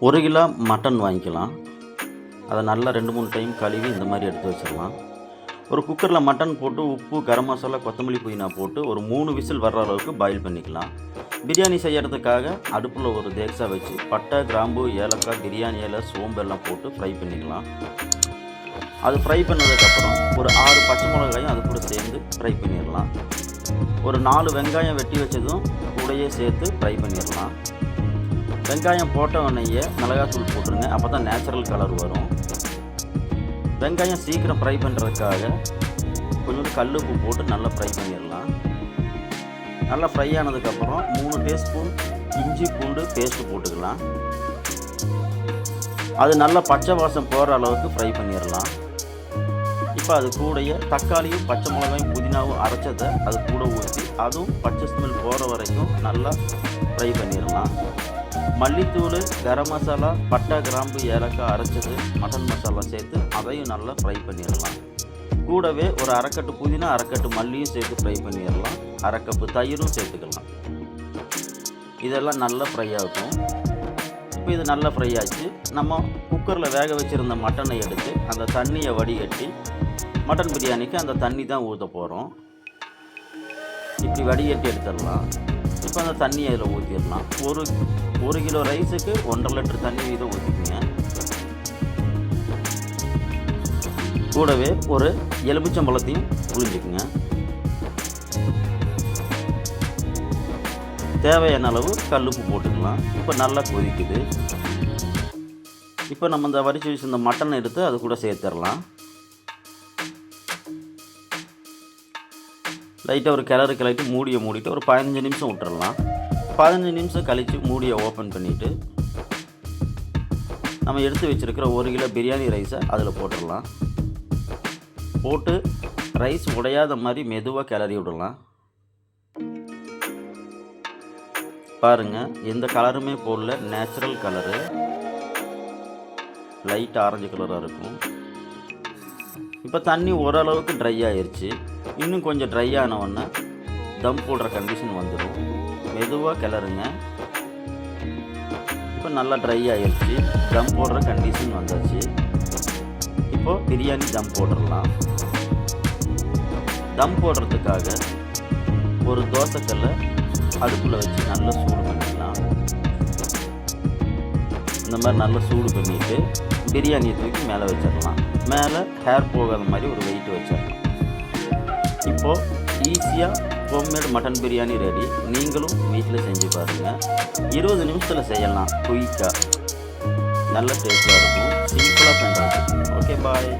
1 kilo mutton வாங்கிக்கலாம். அதை நல்லா 2-3 டைம் கழுவி இந்த மாதிரி எடுத்து வச்சிடலாம். ஒரு குக்கரில் மட்டன் போட்டு உப்பு, கரம் மசாலா, கொத்தமல்லி, புதினா போட்டு ஒரு 3 விசில் வர்ற அளவுக்கு பாயில் பண்ணிக்கலாம். பிரியாணி செய்கிறதுக்காக அடுப்பில் ஒரு தேக்ஸா வச்சு பட்டை, கிராம்பு, ஏலக்காய், பிரியாணி இலை, சோம்பு எல்லாம் போட்டு ஃப்ரை பண்ணிக்கலாம். அது ஃப்ரை பண்ணதுக்கப்புறம் ஒரு 6 பச்சை மிளகாயும் அது கூட சேர்ந்து ஃப்ரை பண்ணிடலாம். ஒரு 4 வெங்காயம் வெட்டி வச்சதும் கூடயே சேர்த்து ஃப்ரை பண்ணிடலாம். வெங்காயம் போட்ட உடனேயே மிளகாத்தூள் போட்டுருங்க, அப்போ தான் நேச்சுரல் கலர் வரும். வெங்காயம் சீக்கிரம் ஃப்ரை பண்ணுறதுக்காக கொஞ்சோண்டு கல் உப்பு போட்டு நல்லா ஃப்ரை பண்ணிடலாம். நல்லா ஃப்ரை ஆனதுக்கப்புறம் 3 டீஸ்பூன் இஞ்சி பூண்டு பேஸ்ட்டு போட்டுக்கலாம். அது நல்லா பச்சை வாசம் போகிற அளவுக்கு ஃப்ரை பண்ணிடலாம். இப்போ அது கூடயே தக்காளியும் பச்சை மிளகாயும் புதினாவும் அரைச்சதை அது கூட ஊற்றி அதுவும் பச்சை ஸ்மெல் போகிற வரைக்கும் நல்லா ஃப்ரை பண்ணிடலாம். மல்லித்தூள், கரம் மசாலா, பட்டை, கிராம்பு, ஏலக்காய் அரைச்சது, மட்டன் மசாலா சேர்த்து அதையும் நல்லா ஃப்ரை பண்ணிடலாம். கூடவே ஒரு அரைக்கட்டு புதினா, அரைக்கட்டு மல்லியும் சேர்த்து ஃப்ரை பண்ணிடலாம். அரை கப்பு தயிரும் சேர்த்துக்கலாம். இதெல்லாம் நல்லா ஃப்ரை ஆகும். இப்போ இது நல்லா ஃப்ரை ஆச்சு. நம்ம குக்கரில் வேக வச்சுருந்த மட்டனை எடுத்து அந்த தண்ணியை வடிகட்டி மட்டன் பிரியாணிக்கு அந்த தண்ணி தான் ஊற்ற போகிறோம். இப்படி வடிகட்டி எடுத்துடலாம். இப்போ அந்த தண்ணியை அதில் ஊற்றிடலாம். ஒரு கிலோ ரைஸுக்கு 1.5 லிட்டர் தண்ணி வீதம் ஊற்றிக்குங்க. கூடவே ஒரு எலுமிச்சம்பழத்தையும் புழிஞ்சிக்குங்க. தேவையான அளவு கல்லுப்பு போட்டுக்கலாம். இப்போ நல்லா கொதிக்குது. இப்போ நம்ம இந்த வரிச்சு வச்சு இந்த மட்டனை எடுத்து அது கூட சேர்த்துடலாம். லைட்டாக ஒரு கிளறிட்டு மூடிட்டு ஒரு 15 நிமிஷம் விட்டுறலாம். 15 நிமிஷம் கழித்து மூடியை ஓப்பன் பண்ணிவிட்டு நம்ம எடுத்து வச்சுருக்கிற 1 கிலோ பிரியாணி ரைஸை அதில் போட்டுடலாம். போட்டு ரைஸ் உடையாத மாதிரி மெதுவாக கிளறி விடலாம். பாருங்கள், எந்த கலருமே போடல, நேச்சுரல் கலரு, லைட் ஆரஞ்சு கலராக இருக்கும். இப்போ தண்ணி ஓரளவுக்கு ட்ரை ஆயிடுச்சு. இன்னும் கொஞ்சம் ட்ரை ஆனவுடனே தம் போடுற கண்டிஷன் வந்துடும். மெதுவாக கிளறுங்க. இப்போ நல்லா ட்ரை ஆகிடுச்சு. தம் போடுற கண்டிஷன் வந்தாச்சு. இப்போது பிரியாணி தம் போட்டுடலாம். தம் போடுறதுக்காக ஒரு தோசைக்கல்லை அடுப்பில் வச்சு நல்லா சூடு பண்ணிடலாம். இந்த மாதிரி நல்லா சூடு பண்ணிவிட்டு பிரியாணியை தூக்கி மேலே வச்சிடலாம். மேலே ஹேர் போகாத மாதிரி ஒரு வெயிட் வச்சிடலாம். இப்போது ஈஸியாக ஹோம்மேட் மட்டன் பிரியாணி ரெடி. நீங்களும் வீட்டில் செஞ்சு பாருங்கள். 20 நிமிஷத்தில் செய்யலாம். குயிக்காக நல்ல டேஸ்ட்டாக இருக்கும். சிம்பிளாக பண்ணுறது. ஓகே, பாய்.